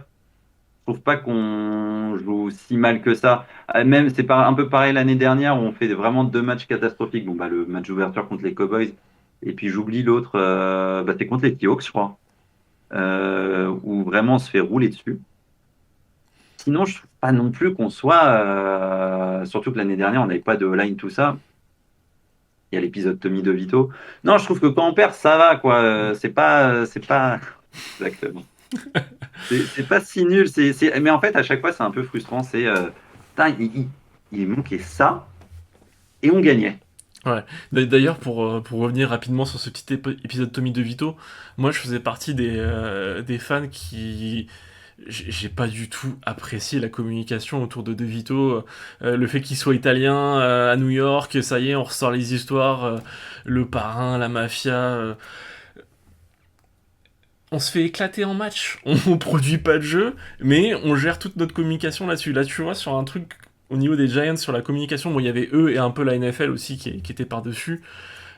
je trouve pas qu'on joue si mal que ça. Même, c'est pas un peu pareil l'année dernière où on fait vraiment 2 matchs catastrophiques. Bon, bah, le match d'ouverture contre les Cowboys, et puis j'oublie l'autre, bah, c'est contre les Seahawks, je crois, où vraiment on se fait rouler dessus. Sinon, je trouve pas non plus qu'on soit, surtout que l'année dernière, on n'avait pas de line, tout ça. Il y a l'épisode Tommy DeVito. Non, je trouve que quand on perd, ça va, quoi. C'est pas, exactement. C'est pas si nul. Mais en fait, à chaque fois, c'est un peu frustrant. C'est, putain, il manquait ça et on gagnait. Ouais. D'ailleurs, pour revenir rapidement sur ce petit épisode Tommy DeVito, moi je faisais partie des fans qui. J'ai pas du tout apprécié la communication autour de DeVito. Le fait qu'il soit italien à New York, ça y est, on ressort les histoires. Le parrain, la mafia. On se fait éclater en match. On produit pas de jeu, mais on gère toute notre communication là-dessus. Là, tu vois, sur un truc au niveau des Giants, sur la communication, bon, il y avait eux et un peu la NFL aussi qui était par-dessus.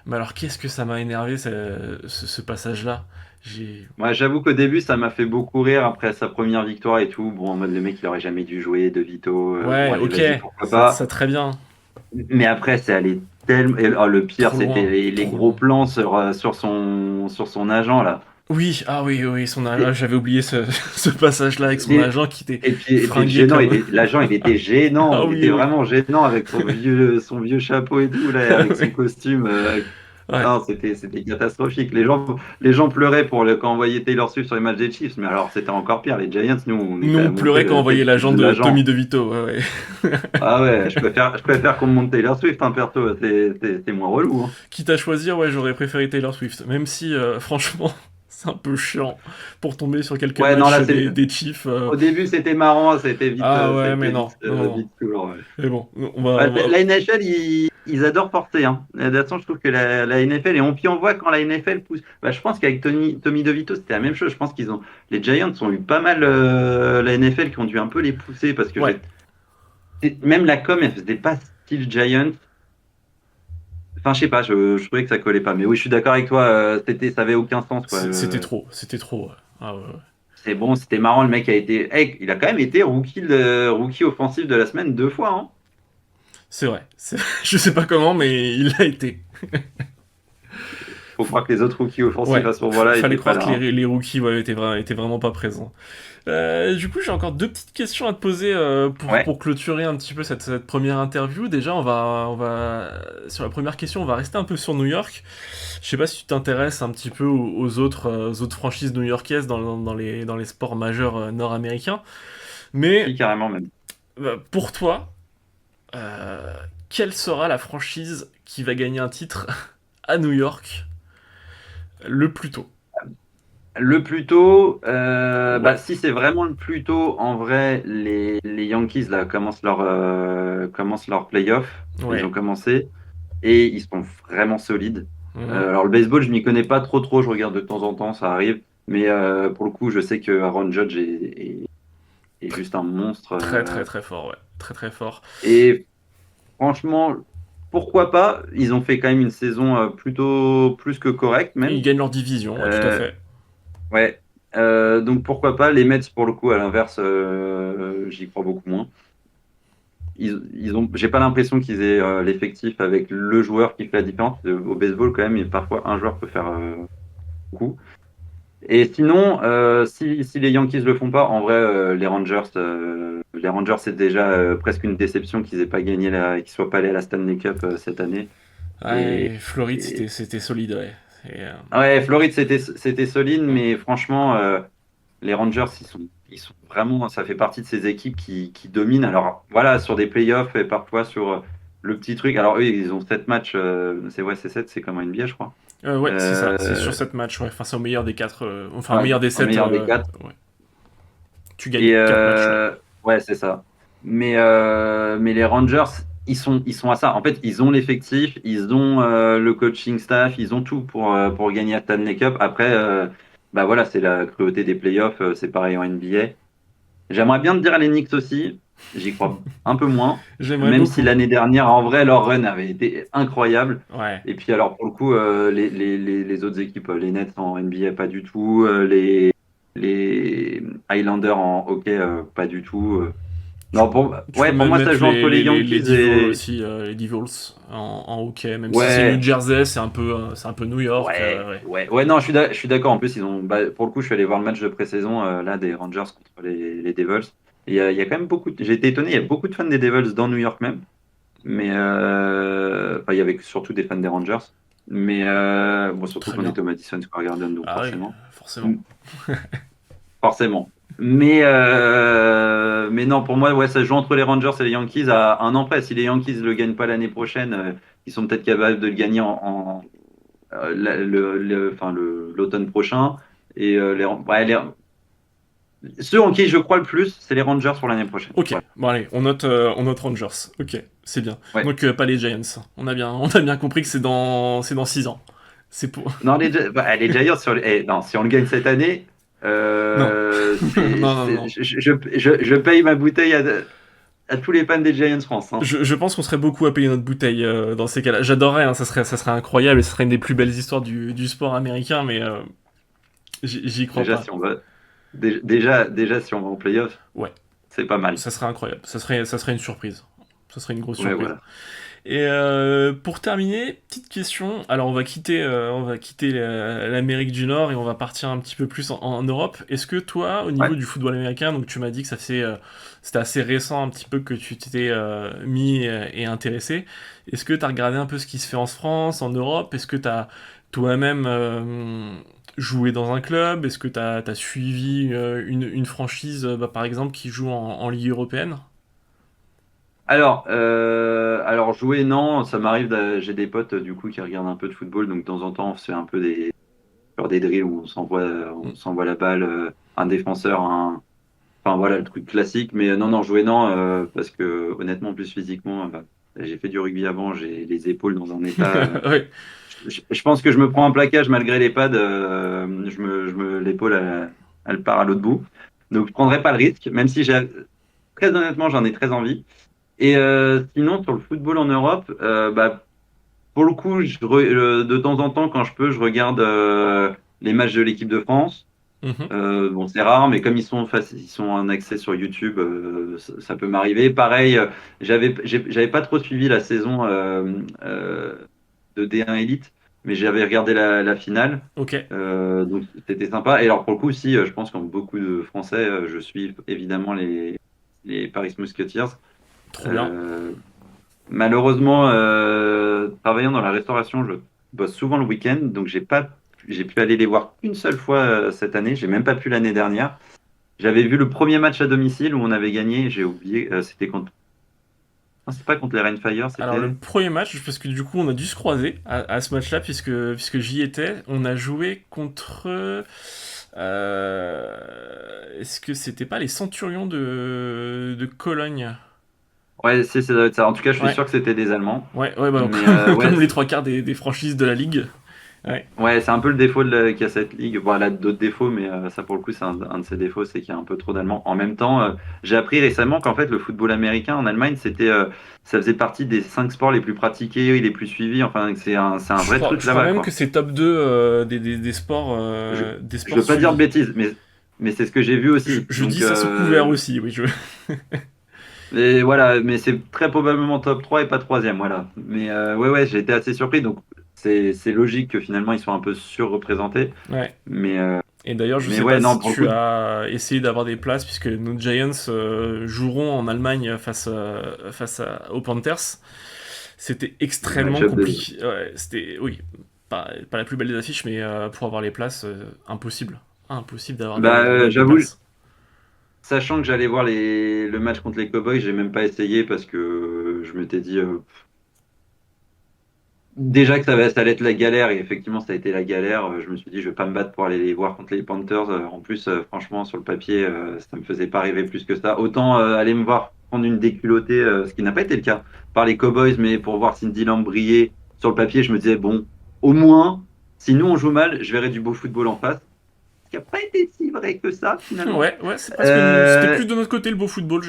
Mais alors, qu'est-ce que ça m'a énervé, ce passage-là. J'ai. Moi, j'avoue qu'au début, ça m'a fait beaucoup rire après sa première victoire et tout. Bon, en mode, le mec, il aurait jamais dû jouer DeVito. Bon, Ouais, allez, ok, vas-y, pourquoi ça pas. très bien. Mais après, c'est allé tellement. Oh, le pire, Trop c'était loin, les trop gros loin. plans sur son agent, là. Oui, ah oui, oui, Et, j'avais oublié ce passage-là avec son et- agent qui était et puis fringué gênant, comme. l'agent, il était gênant, Ah il oui, était oui. vraiment gênant avec son vieux chapeau et tout, là, avec son Oui. costume. Ouais. Non, c'était catastrophique. Les gens pleuraient quand on voyait Taylor Swift sur les matchs des Chiefs, mais alors c'était encore pire. Les Giants, nous, on Nous, était à on monter pleurait quand on le voyait l'agent de de Tommy l'agent. DeVito. Ouais, ouais. Ah ouais, je préfère qu'on me monte Taylor Swift, hein, perso, c'est moins relou, hein. Quitte à choisir, ouais, j'aurais préféré Taylor Swift. Même si, franchement, c'est un peu chiant pour tomber sur quelques Ouais, non, matchs là, des Chiefs. au début, c'était marrant, c'était vite, Ah ouais, mais c'était non, vite, non, non. vite saoulant, ouais. Mais bon, Ouais, on va. la NFL, ils adorent porter, hein. De toute façon, je trouve que la NFL, puis on voit quand la NFL pousse. Bah, je pense qu'avec Tommy DeVito, c'était la même chose. Je pense les Giants ont eu pas mal la NFL qui ont dû un peu les pousser parce que Ouais, même la com, elle faisait pas style Giants. Enfin, je sais pas, je trouvais que ça collait pas. Mais oui, je suis d'accord avec toi, ça avait aucun sens, quoi. c'était trop, c'était trop. Ouais. Ah ouais, ouais. C'est bon, c'était marrant, le mec hey, il a quand même été rookie offensif de la semaine 2 fois, hein. C'est vrai. Je sais pas comment, mais il l'a été. faut croire que les autres rookies offensifs Ouais, à ce moment-là fallait étaient pas croire là, que hein. les rookies étaient vraiment pas présents. Du coup, j'ai encore deux petites questions à te poser Ouais, pour clôturer un petit peu cette première interview. Déjà, sur la première question, on va rester un peu sur New York. Je sais pas si tu t'intéresses un petit peu aux autres franchises new-yorkaises dans les sports majeurs nord-américains. si, Mais carrément même. pour toi, euh, quelle sera la franchise qui va gagner un titre à New York le plus tôt? Le plus tôt, Ouais, si c'est vraiment le plus tôt, en vrai, les Yankees là commencent leur playoff. Ils ont ouais. commencé et ils sont vraiment solides. Mhm. Alors le baseball, je m'y connais pas trop. Je regarde de temps en temps, ça arrive. Mais pour le coup, je sais que Aaron Judge est juste un monstre. Très très très fort, ouais. Très très fort. Et franchement, pourquoi pas? Ils ont fait quand même une saison plutôt plus que correcte Ils même. gagnent leur division, ouais, tout à Euh, fait. Ouais. Donc pourquoi pas les Mets pour le coup à l'inverse, j'y crois beaucoup moins. J'ai pas l'impression qu'ils aient l'effectif avec le joueur qui fait la différence. Au baseball quand même, parfois un joueur peut faire beaucoup. Et sinon, si les Yankees le font pas, en vrai, les Rangers c'est déjà presque une déception qu'ils aient pas gagné qu'ils soient pas allés à la Stanley Cup cette année. Et, Ouais, Floride, et- c'était solide, ouais. ouais, Floride c'était solide, mais franchement. Les Rangers, ils sont vraiment, ça fait partie de ces équipes qui dominent. Alors voilà, sur des playoffs et parfois sur le petit truc. Alors eux, ils ont 7 matchs, c'est 7, c'est comme un NBA, je crois. Ouais, c'est ça, c'est sur Euh, 7 matchs, ouais. Enfin, c'est au meilleur des 4, enfin, au ouais, meilleur des un 7, meilleur des 4. ouais. Tu gagnes Et 4 matchs, ouais. ouais, c'est ça. Mais les Rangers, ils sont à ça. En fait, ils ont l'effectif, ils ont le coaching staff, ils ont tout pour gagner la Stanley Cup. Après, bah voilà, c'est la cruauté des playoffs, c'est pareil en NBA. J'aimerais bien te dire les Knicks aussi. J'y crois un peu moins. J'aimerais Même si beaucoup. l'année dernière, en vrai, leur run avait été incroyable. Ouais, Et puis alors, pour le coup, les autres équipes, les Nets en NBA, pas du tout. Les Highlanders en hockey, pas du tout. tu, Non, tu peux ouais, pour même moi, ça mettre joue entre les les Yankees Devils et... aussi, les Devils en hockey, même si c'est New Ouais, Jersey, c'est un peu New York, ouais. ouais. Non, je suis d'accord. En plus, pour le coup, je suis allé voir le match de pré-saison là des Rangers contre les Devils. Et il y a quand même j'ai été étonné, il y a beaucoup de fans des Devils dans New York même. Mais enfin, il y avait surtout des fans des Rangers. Mais bon, surtout Très qu'on bien. était au Madison Square Garden, donc Ah oui, forcément. forcément. Mm, Forcément. Mais non, pour moi, ouais, ça joue entre les Rangers et les Yankees à un an près. Si les Yankees ne le gagnent pas l'année prochaine, ils sont peut-être capables de le gagner enfin, l'automne prochain. Et ceux en qui je crois le plus, c'est les Rangers pour l'année prochaine. Ok, Voilà. bon allez, on note Rangers. Ok, c'est bien. Ouais. Donc pas les Giants. On a bien compris que c'est dans 6 ans. C'est pour. Non, les Giants, non, si on le gagne cette année, Non, non, non, non. je paye ma bouteille à tous les fans des Giants France, hein. Je pense qu'on serait beaucoup à payer notre bouteille dans ces cas-là. J'adorerais, hein, ça serait incroyable et ce serait une des plus belles histoires du sport américain, mais j'y crois Déjà, pas. si on va, déjà, si on va en playoff, Ouais, c'est pas mal. ça serait incroyable. Ça serait une surprise. Ça serait une grosse Ouais, surprise. voilà. Et pour terminer, petite question. Alors on va quitter l'Amérique du Nord et on va partir un petit peu plus en Europe. Est-ce que toi, au Ouais. niveau du football américain, donc tu m'as dit que c'était assez récent un petit peu que tu t'étais mis et intéressé. Est-ce que tu as regardé un peu ce qui se fait en France, en Europe? Est-ce que tu as toi-même joué dans un club? Est-ce que tu as suivi une franchise, par exemple, qui joue en Ligue européenne? Alors jouer, non, ça m'arrive, j'ai des potes du coup qui regardent un peu de football, donc de temps en temps, on fait un peu genre des drills où Mm. on s'envoie la balle, un défenseur, enfin voilà, le truc classique. Mais non, jouer, non, parce que honnêtement, plus physiquement, j'ai fait du rugby avant, j'ai les épaules dans un état. Ouais, Je pense que je me prends un plaquage malgré les pads, l'épaule, elle part à l'autre bout. Donc je prendrai pas le risque, même si très honnêtement, j'en ai très envie. Et sinon, sur le football en Europe, pour le coup, de temps en temps, quand je peux, je regarde les matchs de l'équipe de France. mhm. Bon, c'est rare, mais comme ils sont en accès sur YouTube, ça peut m'arriver. Pareil, j'avais pas trop suivi la saison de D1 Elite. mais j'avais regardé la finale. Ok, Donc c'était sympa. Et alors pour le coup aussi, je pense comme beaucoup de Français, je suis évidemment les Paris Musketeers. trop bien. Euh, Malheureusement, travaillant dans la restauration, je bosse souvent le week-end, donc j'ai pu aller les voir une seule fois cette année. J'ai même pas pu l'année dernière. J'avais vu le premier match à domicile où on avait gagné. J'ai oublié, c'était contre. Non, c'est pas contre les Rainfire, Alors le c'était. premier match, parce que du coup on a dû se croiser à ce match-là, puisque j'y étais, on a joué contre... Est-ce que c'était pas les Centurions de Cologne? Ouais, si, ça doit être ça. En tout cas, je suis Ouais, sûr que c'était des Allemands. ouais, bah, donc, Mais ouais, comme les trois quarts des franchises de la ligue. Ouais. ouais, c'est un peu le défaut qu'il y a cette ligue. Bon, elle a d'autres défauts, mais ça, pour le coup, c'est un de ses défauts, c'est qu'il y a un peu trop d'Allemands. En même temps, j'ai appris récemment qu'en fait, le football américain en Allemagne, ça faisait partie des 5 sports les plus pratiqués, les plus suivis. Enfin, c'est un vrai truc Je crois là-bas, même que quoi. c'est top 2 Je, des je sports veux pas dire de suivis. bêtises, mais c'est ce que j'ai vu aussi. Je dis Donc, ça sous couvert aussi, oui. et voilà, mais c'est très probablement top 3 et pas troisième, voilà. Mais ouais, j'ai été assez surpris. Donc, c'est logique que finalement, ils soient un peu surreprésentés. Ouais. Mais, Et d'ailleurs, je mais sais ouais, pas si non, pour le tu coup, as essayé d'avoir des places, puisque nos Giants joueront en Allemagne aux Panthers. C'était extrêmement match-up de. compliqué. Ouais, c'était, oui, pas la plus belle des affiches, mais pour avoir les places, impossible. Impossible d'avoir Bah, des j'avoue, places. sachant que j'allais voir le match contre les Cowboys, j'ai même pas essayé parce que je m'étais dit déjà que ça allait être la galère et effectivement ça a été la galère. Je me suis dit je vais pas me battre pour aller les voir contre les Panthers. En plus, franchement, sur le papier, ça me faisait pas rêver plus que ça. Autant aller me voir prendre une déculottée, ce qui n'a pas été le cas par les Cowboys, mais pour voir Cindy Lamb briller sur le papier, je me disais bon, au moins, si nous on joue mal, je verrai du beau football en face. Ce qui n'a pas été si vrai que ça finalement. Ouais, c'est presque. C'était Euh, plus de notre côté le beau football.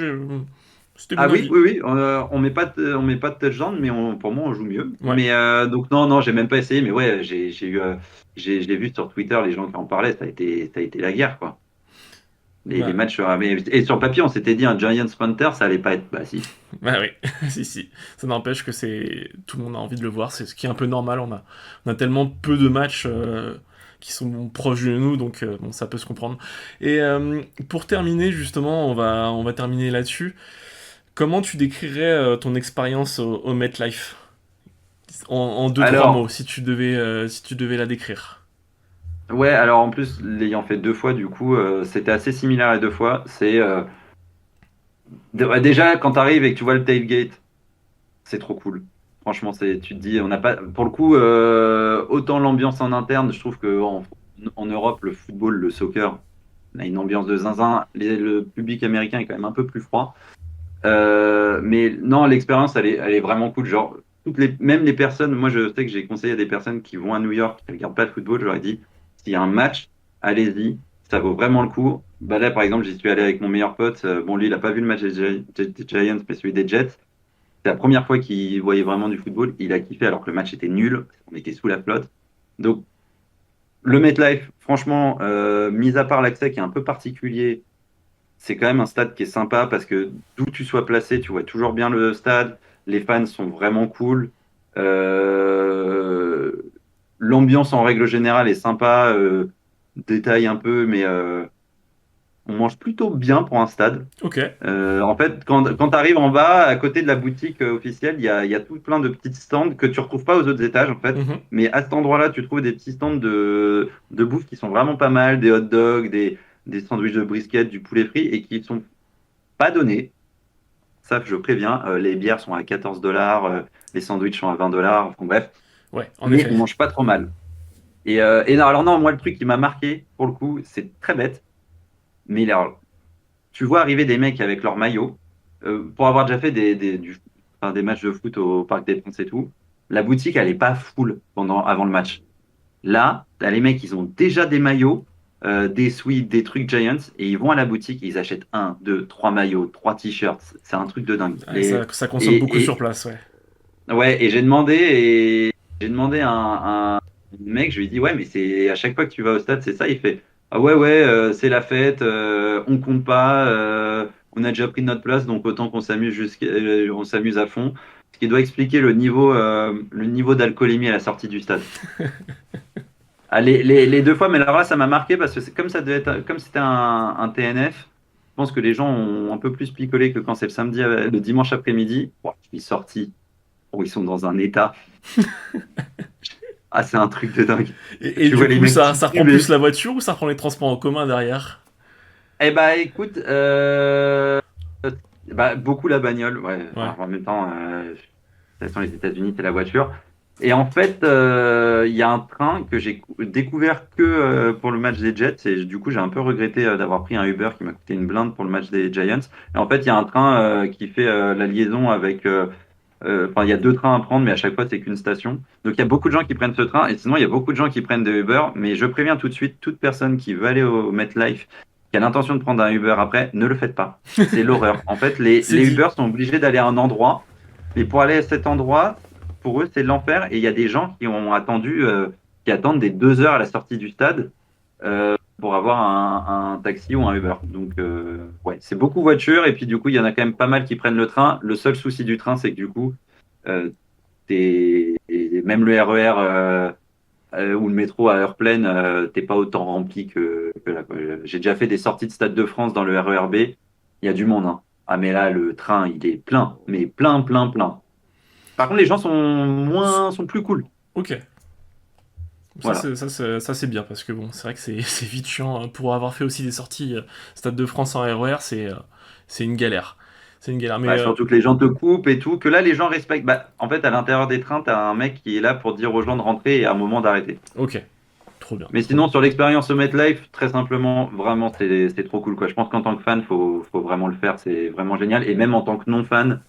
C'était mon Ah oui, avis. oui, oui, on met pas de touchdown, mais pour moi, on joue mieux. Ouais. Mais donc non, j'ai même pas essayé, mais ouais, j'ai vu sur Twitter les gens qui en parlaient, ça a été la guerre, quoi. Les Bah, matchs, et sur le papier, on s'était dit un Giants Panther, ça allait pas être, bah si. bah oui, si, si. Ça n'empêche que c'est tout le monde a envie de le voir. C'est ce qui est un peu normal. On a tellement peu de matchs qui sont proches de nous, donc bon, ça peut se comprendre. Et pour terminer, justement, on va terminer là-dessus. Comment tu décrirais ton expérience au MetLife en deux, trois mots, Alors, si tu devais la décrire? ouais, alors en plus, l'ayant fait 2 fois, du coup, c'était assez similaire les 2 fois. Ouais, déjà, quand tu arrives et que tu vois le tailgate, c'est trop cool. Franchement, tu te dis, on n'a pas, pour le coup, autant l'ambiance en interne, je trouve en Europe, le football, le soccer, on a une ambiance de zinzin. Le public américain est quand même un peu plus froid. Mais non, l'expérience, elle est vraiment cool. Genre, même les personnes, moi, je sais que j'ai conseillé à des personnes qui vont à New York, qui ne regardent pas le football, je leur ai dit, s'il y a un match, allez-y, ça vaut vraiment le coup. Bah là, par exemple, j'y suis allé avec mon meilleur pote. Bon, lui, il n'a pas vu le match des Giants, mais celui des Jets. C'est la première fois qu'il voyait vraiment du football. Il a kiffé alors que le match était nul. On était sous la flotte. Donc, le MetLife, franchement, mis à part l'accès qui est un peu particulier, c'est quand même un stade qui est sympa parce que d'où tu sois placé, tu vois toujours bien le stade. Les fans sont vraiment cool. Euh, L'ambiance en règle générale est sympa. Détail un peu, mais on mange plutôt bien pour un stade. Ok. En fait, quand tu arrives en bas, à côté de la boutique officielle, il y a tout plein de petits stands que tu retrouves pas aux autres étages, en fait. Mhm. Mais à cet endroit-là, tu trouves des petits stands de bouffe qui sont vraiment pas mal, des hot dogs, des sandwichs de brisket, du poulet frit, et qui sont pas donnés. Ça, je préviens, les bières sont à 14 dollars, les sandwichs sont à 20 dollars, enfin, bref. Ouais, en Mais effet. on mange pas trop mal. Et non, alors non, moi, le truc qui m'a marqué, pour le coup, c'est très bête, mais alors, tu vois arriver des mecs avec leur maillot, pour avoir déjà fait enfin, des matchs de foot au Parc des Princes et tout, la boutique, elle est pas full avant le match. Là, t'as les mecs, ils ont déjà des maillots, des sweats, des trucs Giants, et ils vont à la boutique et ils achètent un, deux, trois maillots, trois t-shirts. C'est un truc de dingue. Ouais, ça consomme beaucoup Et, sur place, ouais. ouais, j'ai demandé à un mec, je lui ai dit, ouais, mais c'est à chaque fois que tu vas au stade, c'est ça. Il fait, ah ouais, c'est la fête, on compte pas, on a déjà pris notre place, donc autant qu'on s'amuse on s'amuse à fond. ce qui doit expliquer le niveau d'alcoolémie à la sortie du stade. Ah, les deux fois, mais alors là, ça m'a marqué parce que c'est comme ça devait être, comme c'était un TNF. Je pense que les gens ont un peu plus picolé que quand c'est le samedi, le dimanche après-midi. Ouah, je suis sorti. Oh, ils sont dans un état. Ah, c'est un truc de dingue. Et Tu du vois les coup, mecs ça reprend tituber. plus la voiture ou ça reprend les transports en commun derrière? Eh bah, écoute, bah, beaucoup la bagnole. Ouais. Ouais, Enfin, en même temps, de toute façon, les États-Unis, c'est la voiture. Et en fait, il y a un train que j'ai découvert que pour le match des Jets. Et du coup, j'ai un peu regretté d'avoir pris un Uber qui m'a coûté une blinde pour le match des Giants. Et en fait, il y a un train qui fait la liaison avec. Enfin, il y a deux trains à prendre, mais à chaque fois, c'est qu'une station. Donc, il y a beaucoup de gens qui prennent ce train. Et sinon, il y a beaucoup de gens qui prennent des Uber. Mais je préviens tout de suite, toute personne qui veut aller au MetLife, qui a l'intention de prendre un Uber après, ne le faites pas. C'est l'horreur. En fait, c'est les dit. Uber sont obligés d'aller à un endroit. Mais pour aller à cet endroit, pour eux, c'est l'enfer. Et il y a des gens qui ont attendu, qui attendent des 2 heures à la sortie du stade pour avoir un taxi ou un Uber. Donc, ouais, c'est beaucoup voiture. Et puis, du coup, il y en a quand même pas mal qui prennent le train. Le seul souci du train, c'est que du coup, euh, et même le RER ou le métro à heure pleine, t'es pas autant rempli que là, quoi. J'ai déjà fait des sorties de Stade de France dans le RER B. Il y a du monde, hein. Ah, mais là, le train, il est plein, mais plein, plein, plein. Par contre, les gens sont plus cool. Ok. Voilà. Ça, c'est bien parce que bon, c'est vrai que c'est vite chiant, hein. Pour avoir fait aussi des sorties Stade de France en RER, c'est une galère. C'est une galère. Mais Bah, surtout que les gens te coupent et tout, que là, les gens respectent. Bah, en fait, à l'intérieur des trains, t'as un mec qui est là pour dire aux gens de rentrer et à un moment d'arrêter. ok, trop bien, Mais trop bien. sinon, sur l'expérience au MetLife, très simplement, vraiment, c'est trop cool, quoi. Je pense qu'en tant que fan, faut vraiment le faire. C'est vraiment génial. Et même en tant que non-fan,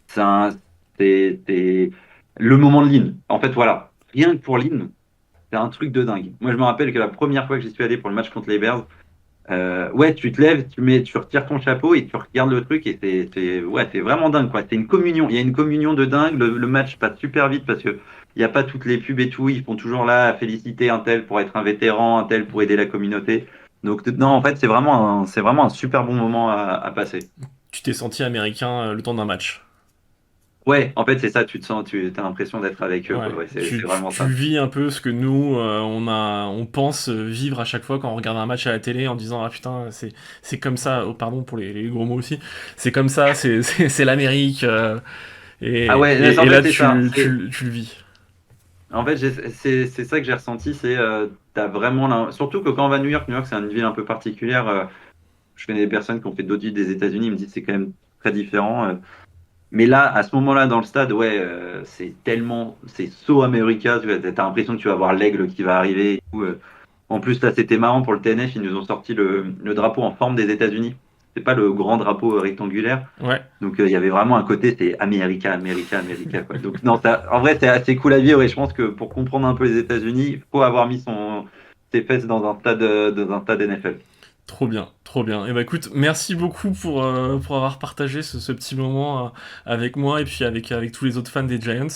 c'est un- c'est le moment de l'hymne. En fait, voilà. Rien que pour l'hymne, c'est un truc de dingue. Moi, je me rappelle que la première fois que j'y suis allé pour le match contre les Bears, ouais, tu te lèves, tu retires ton chapeau et tu regardes le truc et ouais, c'est vraiment dingue, quoi. C'est une communion. Il y a une communion de dingue. Le match passe super vite parce que il n'y a pas toutes les pubs et tout. Ils font toujours là à féliciter un tel pour être un vétéran, un tel pour aider la communauté. Donc, non, en fait, c'est vraiment un super bon moment à passer. Tu t'es senti américain le temps d'un match. Ouais, en fait, c'est ça. Tu te sens, tu as l'impression d'être avec eux, quoi. Ouais, Ouais, c'est vraiment tu ça. vis un peu ce que nous, on pense vivre à chaque fois quand on regarde un match à la télé en disant ah putain c'est comme ça, oh, pardon pour les gros mots aussi, c'est comme ça, c'est l'Amérique Ah ouais, et en là fait, c'est ça. tu le vis. En fait, c'est ça que j'ai ressenti, c'est t'as vraiment surtout que quand on va à New York c'est une ville un peu particulière. Je connais des personnes qui ont fait d'autres villes des États-Unis, ils me disent que c'est quand même très différent. Mais là, à ce moment-là, dans le stade, ouais, c'est so America. Tu as l'impression que tu vas voir l'aigle qui va arriver et tout. En plus, là, c'était marrant pour le TNF, ils nous ont sorti le drapeau en forme des États-Unis. C'est pas le grand drapeau rectangulaire. Ouais, Donc il y avait vraiment un côté, c'est America, America, America, quoi. Donc non, en vrai, c'est assez cool à vivre et je pense que pour comprendre un peu les États-Unis, il faut avoir mis ses fesses dans un stade NFL. trop bien, trop bien. Et bah écoute, merci beaucoup pour avoir partagé ce petit moment avec moi et puis avec tous les autres fans des Giants.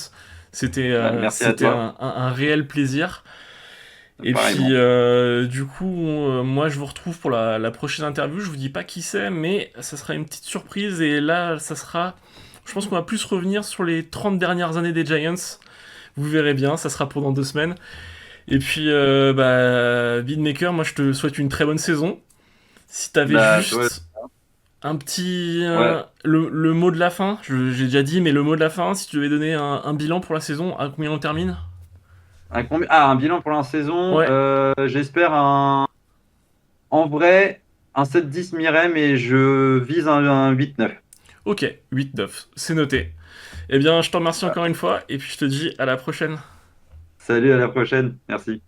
Bah, merci à C'était toi, un réel plaisir. Et puis, pareillement. du coup, moi, je vous retrouve pour la prochaine interview. Je vous dis pas qui c'est, mais ça sera une petite surprise. Et là, ça sera. Je pense qu'on va plus revenir sur les 30 dernières années des Giants. Vous verrez bien, ça sera pour dans 2 semaines. Et puis, Beatmaker, moi, je te souhaite une très bonne saison. Si t'avais Bah, toi, juste un petit. ouais. Le mot de la fin, j'ai déjà dit, mais le mot de la fin, si tu devais donner un bilan pour la saison, à combien on termine? Un bilan pour la saison. Ouais, J'espère en vrai, un 7-10 m'irait, mais je vise un 8-9. ok, 8-9, c'est noté. Eh bien, je te remercie encore une fois, et puis je te dis à la prochaine. Salut, à la prochaine. Merci.